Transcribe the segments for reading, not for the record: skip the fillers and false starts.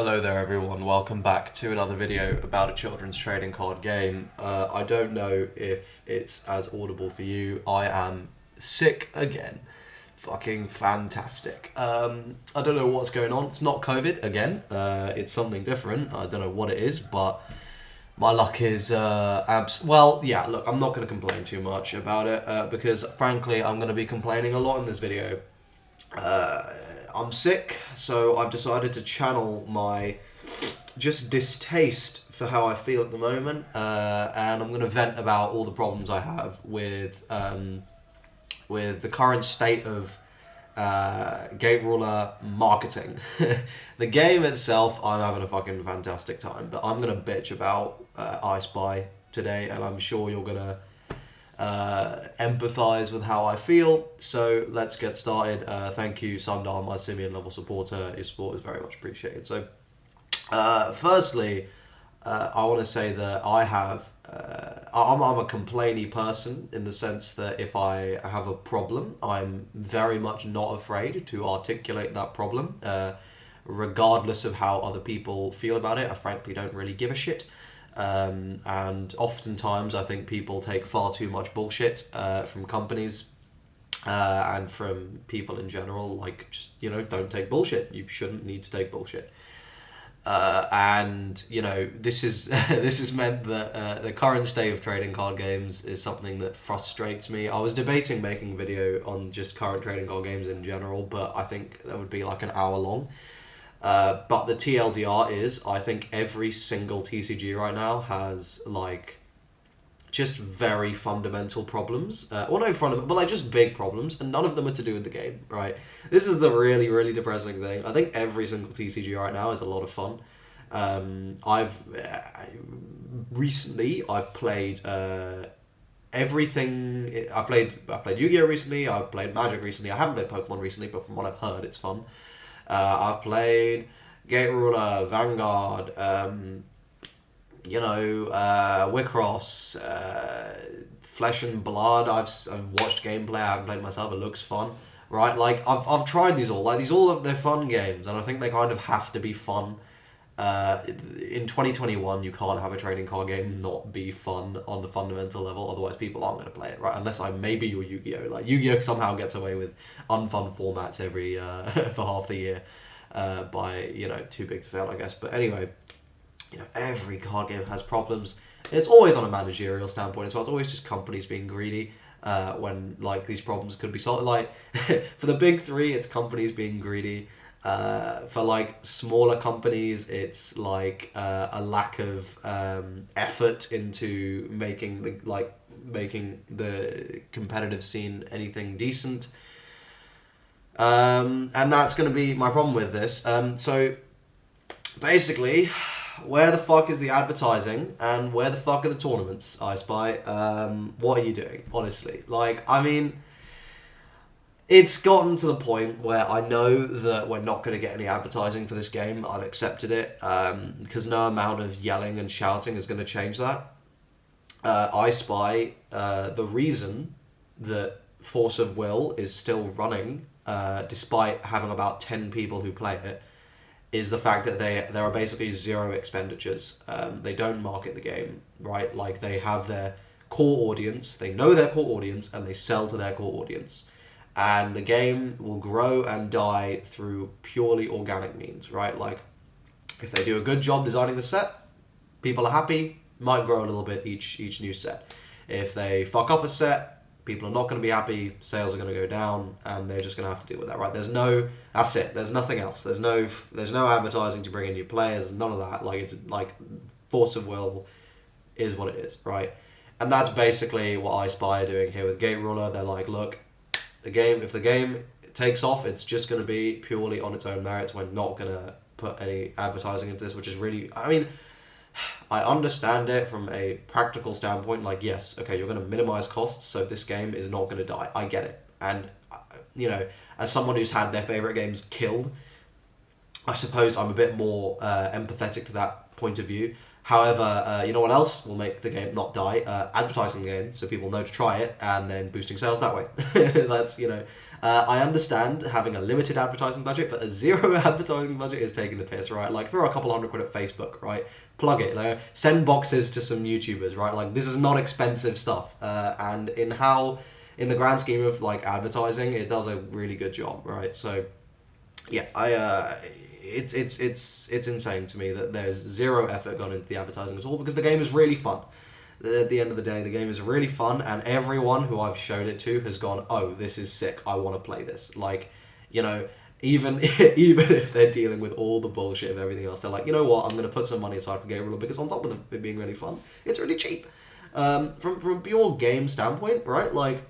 Hello there everyone, welcome back to another video about a children's trading card game. I don't know if it's as audible for you. I am sick again. Fucking fantastic. I don't know what's going on. It's not COVID again. It's something different. I don't know what it is, but my luck is well, yeah, look, I'm not going to complain too much about it because frankly I'm going to be complaining a lot in this video. I'm sick, so I've decided to channel my just distaste for how I feel at the moment, and I'm going to vent about all the problems I have with the current state of Gate Ruler marketing. The game itself, I'm having a fucking fantastic time, but I'm going to bitch about I Spy today, and I'm sure you're going to empathize with how I feel. So let's get started. Thank you, Sundar, my Simian level supporter. Your support is very much appreciated. So firstly, I want to say that I'm a complainy person in the sense that if I have a problem, I'm very much not afraid to articulate that problem, regardless of how other people feel about it. I frankly don't really give a shit. And oftentimes I think people take far too much bullshit from companies and from people in general. Like, just, don't take bullshit. You shouldn't need to take bullshit. And this is this has meant that the current state of trading card games is something that frustrates me. I was debating making a video on just current trading card games in general, but I think that would be like an hour long. But the TLDR is, I think every single TCG right now has, just very fundamental problems. Well, no fundamental, but, just big problems, and none of them are to do with the game, right? This is the really, really depressing thing. I think every single TCG right now is a lot of fun. Recently, I've played everything. I played Yu-Gi-Oh! Recently, I've played Magic recently. I haven't played Pokemon recently, but from what I've heard, it's fun. I've played Gate Ruler, Vanguard, Wicross, Flesh and Blood. I've watched gameplay. I haven't played myself. It looks fun, right? Like I've tried these all. These all of they're fun games, and I think they kind of have to be fun. In 2021, you can't have a trading card game not be fun on the fundamental level. Otherwise, people aren't going to play it, right? Unless maybe you're Yu-Gi-Oh! Like Yu-Gi-Oh! Somehow gets away with unfun formats every for half the year by too big to fail, I guess. But anyway, every card game has problems. It's always on a managerial standpoint as well. It's always just companies being greedy when these problems could be solved. For the big three, it's companies being greedy. For smaller companies, it's a lack of effort into making the competitive scene anything decent. And that's going to be my problem with this. So basically, where the fuck is the advertising and where the fuck are the tournaments, I Spy? What are you doing, honestly? It's gotten to the point where I know that we're not going to get any advertising for this game. I've accepted it because no amount of yelling and shouting is going to change that. I Spy, the reason that Force of Will is still running, despite having about 10 people who play it, is the fact that there are basically zero expenditures. They don't market the game, right? They have their core audience, they know their core audience, and they sell to their core audience. And the game will grow and die through purely organic means, right? If they do a good job designing the set, people are happy, might grow a little bit each new set. If they fuck up a set, people are not going to be happy, sales are going to go down, and they're just going to have to deal with that, right? That's it. There's nothing else. There's no advertising to bring in new players, none of that. It's Force of Will is what it is, right? And that's basically what I Spy are doing here with Gate Ruler. They're look, if the game takes off, it's just going to be purely on its own merits. We're not going to put any advertising into this, which is really, I understand it from a practical standpoint. Yes, okay, you're going to minimize costs, so this game is not going to die. I get it. And, as someone who's had their favorite games killed, I suppose I'm a bit more empathetic to that point of view. However, you know what else will make the game not die? Advertising the game, so people know to try it, and then boosting sales that way. That's, you know, I understand having a limited advertising budget, but a zero advertising budget is taking the piss, right? Like, throw a couple £100 at Facebook, right? Plug it, like, send boxes to some YouTubers, right? Like, this is not expensive stuff, and in the grand scheme of like advertising, it does a really good job, right? So, yeah, it's insane to me that there's zero effort gone into the advertising at all, because the game is really fun. At the end of the day, the game is really fun, and everyone who I've showed it to has gone, oh, this is sick, I want to play this. Like, you know, even if they're dealing with all the bullshit of everything else, they're like, you know what, I'm going to put some money aside for Game Ruler, because on top of it being really fun, it's really cheap. From a pure game standpoint, right, like,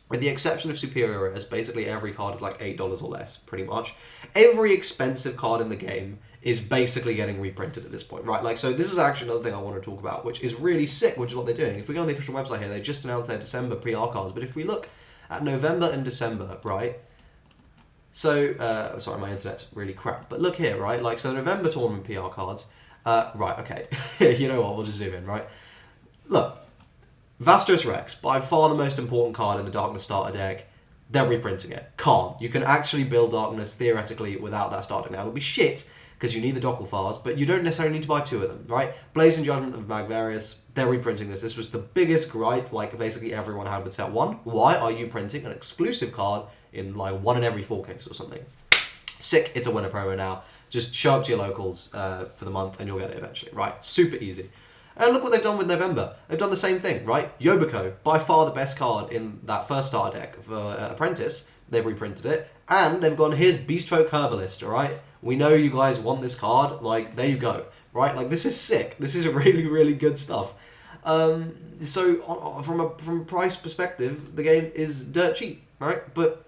with the exception of Superior Rares, basically every card is like $8 or less, pretty much. Every expensive card in the game is basically getting reprinted at this point, right? Like, so this is actually another thing I want to talk about, which is really sick, which is what they're doing. If we go on the official website here, they just announced their December PR cards, but if we look at November and December, right? So, sorry, my internet's really crap, but look here, right? Like, so November tournament PR cards, right, okay. You know what, we'll just zoom in, right? Look. Vastos Rex, by far the most important card in the Darkness starter deck. They're reprinting it. Calm. You can actually build Darkness, theoretically, without that starter deck. Now, it'll be shit, because you need the Docklefars, but you don't necessarily need to buy two of them, right? Blazing Judgment of Magvarius, they're reprinting this. This was the biggest gripe, like, basically everyone had with set 1. Why are you printing an exclusive card in, like, 1 in every 4 cases or something? Sick, it's a winner promo now. Just show up to your locals for the month, and you'll get it eventually, right? Super easy. And look what they've done with November. They've done the same thing, right? Yobiko, by far the best card in that first starter deck for Apprentice. They've reprinted it. And they've gone, here's Beastfolk Herbalist, alright? We know you guys want this card. Like, there you go. Right? Like, this is sick. This is really, really good stuff. So, from a price perspective, the game is dirt cheap, right? But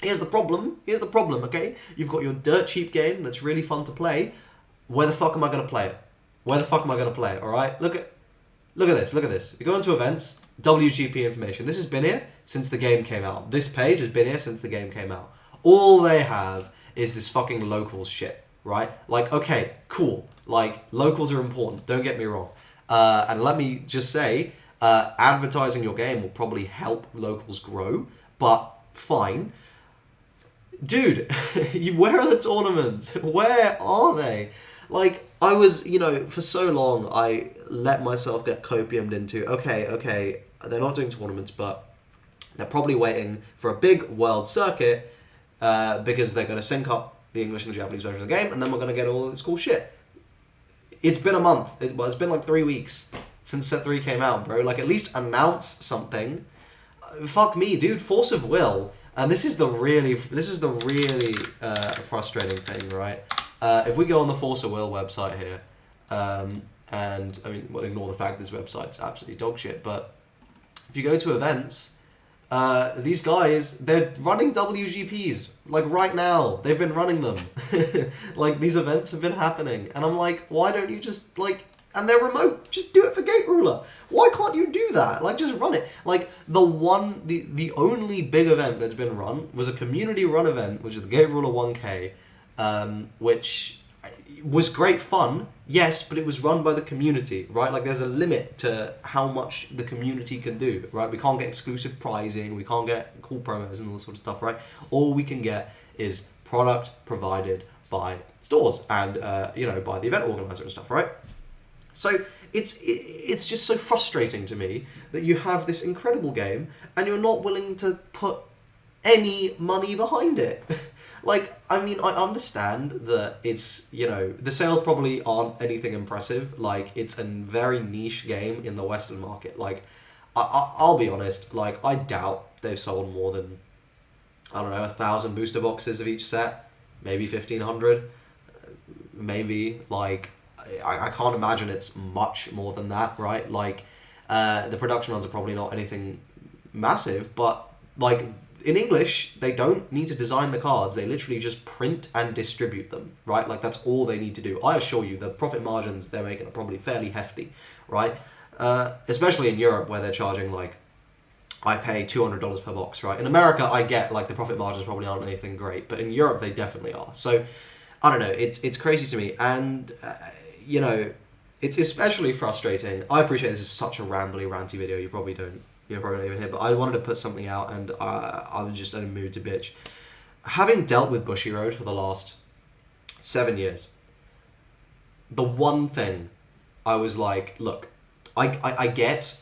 here's the problem. Here's the problem, okay? You've got your dirt cheap game that's really fun to play. Where the fuck am I going to play it? Where the fuck am I going to play it, alright? Look at this. You go into events, WGP information. This has been here since the game came out. This page has been here since the game came out. All they have is this fucking locals shit, right? Like, okay, cool. Like, locals are important, don't get me wrong. And let me just say, advertising your game will probably help locals grow, but fine. Dude, where are the tournaments? Where are they? Like, I was, you know, for so long, I let myself get copiumed into, okay, they're not doing tournaments, but they're probably waiting for a big world circuit because they're going to sync up the English and the Japanese version of the game, and then we're going to get all of this cool shit. It's been a month. It's been like 3 weeks since Set 3 came out, bro. Like, at least announce something. Fuck me, dude. Force of will. And this is the really frustrating thing, right? If we go on the Force of Will website here, and I mean, well, ignore the fact this website's absolutely dog shit, but if you go to events, these guys, they're running WGPs, like right now. They've been running them. Like, these events have been happening. And I'm like, why don't you just, like, and they're remote, just do it for Gate Ruler. Why can't you do that? Like, just run it. Like, the only big event that's been run was a community run event, which is the Gate Ruler 1K, which was great fun, yes, but it was run by the community, right? Like, there's a limit to how much the community can do, right? We can't get exclusive pricing, we can't get cool promos and all this sort of stuff, right? All we can get is product provided by stores and, you know, by the event organizer and stuff, right? So it's just so frustrating to me that you have this incredible game and you're not willing to put any money behind it. Like, I mean, I understand that it's, you know, the sales probably aren't anything impressive. Like, it's a very niche game in the Western market. Like, I'll be honest, like, I doubt they've sold more than, I don't know, 1,000 booster boxes of each set. Maybe 1,500. Maybe, like, I can't imagine it's much more than that, right? Like, the production runs are probably not anything massive, but, like, in English, they don't need to design the cards. They literally just print and distribute them, right? Like, that's all they need to do. I assure you, the profit margins they're making are probably fairly hefty, right? Especially in Europe, where they're charging, like, I pay $200 per box, right? In America, I get, like, the profit margins probably aren't anything great, but in Europe, they definitely are. So, I don't know, it's crazy to me. And, you know, It's especially frustrating. I appreciate this is such a rambly, ranty video. You're probably not even here, but I wanted to put something out, and I was just in a mood to bitch. Having dealt with Bushiroad for the last 7 years, the one thing I was like, look, I get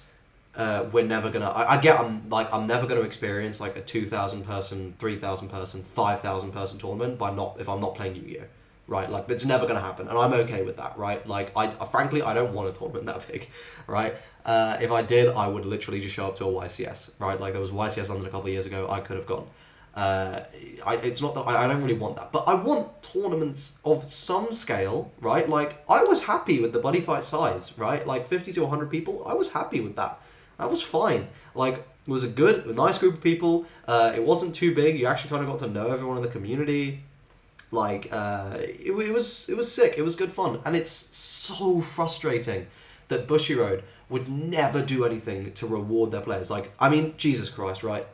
we're never gonna. I get I'm never gonna experience like a 2,000 person, 3,000 person, 5,000 person tournament if I'm not playing Yu-Gi-Oh. Right, like it's never gonna happen, and I'm okay with that. Right, like frankly I don't want a tournament that big. Right, if I did, I would literally just show up to a YCS. Right, like there was YCS London a couple of years ago. I could have gone. It's not that I don't really want that, but I want tournaments of some scale, right? Like I was happy with the buddy fight size, right? Like 50 to 100 people, I was happy with that. That was fine. Like it was a nice group of people. It wasn't too big. You actually kind of got to know everyone in the community. Like it was sick. It was good fun, and it's so frustrating that Bushiroad would never do anything to reward their players. Like I mean, Jesus Christ, right?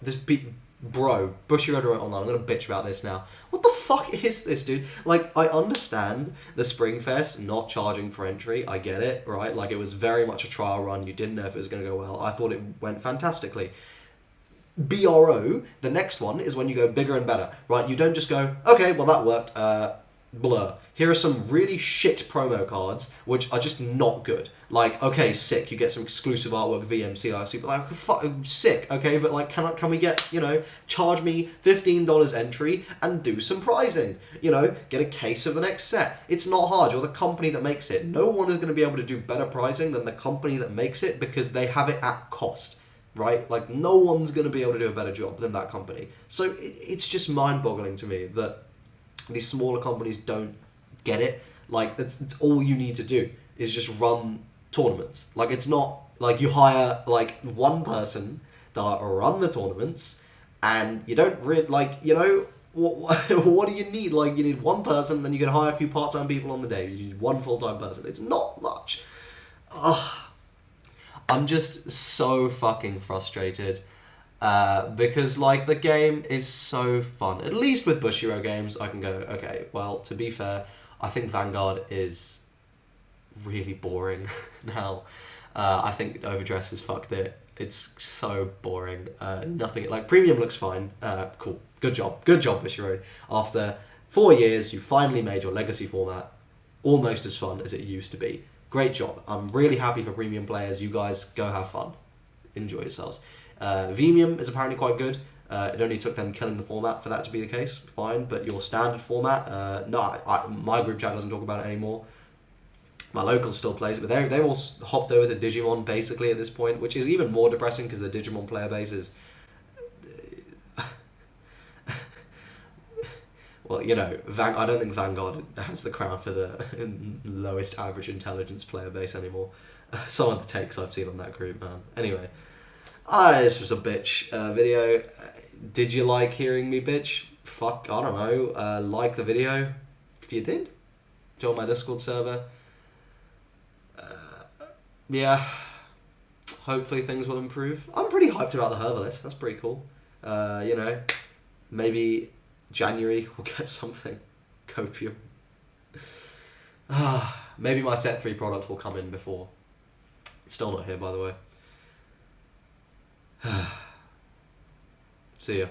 Bro, Bushiroad Online, I'm gonna bitch about this now. What the fuck is this, dude? Like, I understand the Springfest not charging for entry. I get it, right? Like, it was very much a trial run. You didn't know if it was gonna go well. I thought it went fantastically. BRO, the next one, is when you go bigger and better, right? You don't just go, okay, well, that worked. Blur. Here are some really shit promo cards, which are just not good. Like, okay, sick, you get some exclusive artwork, VMC, like, super, like, fuck, sick, okay, but like, can we get, charge me $15 entry and do some prizing? Get a case of the next set. It's not hard, you're the company that makes it. No one is going to be able to do better prizing than the company that makes it because they have it at cost, right? Like, no one's going to be able to do a better job than that company. So it's just mind-boggling to me that these smaller companies don't get it. Like, that's all you need to do is just run tournaments. Like, it's not like you hire like one person to run the tournaments, and you don't really what do you need? Like, you need one person, then you can hire a few part-time people on the day. You need one full-time person. It's not much. I'm just so fucking frustrated. Because like the game is so fun. At least with Bushiroad games, I can go, okay, well, to be fair, I think Vanguard is really boring now. I think Overdress has fucked it. It's so boring. Nothing like Premium looks fine. Cool. Good job, Bushiroad. After 4 years, you finally made your legacy format almost as fun as it used to be. Great job. I'm really happy for Premium players. You guys go have fun. Enjoy yourselves. Vimium is apparently quite good. It only took them killing the format for that to be the case. Fine, but your standard format, my group chat doesn't talk about it anymore. My local still plays it, but they've all hopped over to Digimon basically at this point, which is even more depressing because the Digimon player base is... Well, I don't think Vanguard has the crown for the lowest average intelligence player base anymore. Some of the takes I've seen on that group, man. Anyway... this was a bitch video. Did you like hearing me bitch? Fuck, I don't know. Like the video. If you did, join my Discord server. Yeah. Hopefully things will improve. I'm pretty hyped about the Herbalist. That's pretty cool. Maybe January we'll get something. Copium. Maybe my set 3 product will come in before. It's still not here, by the way. See ya.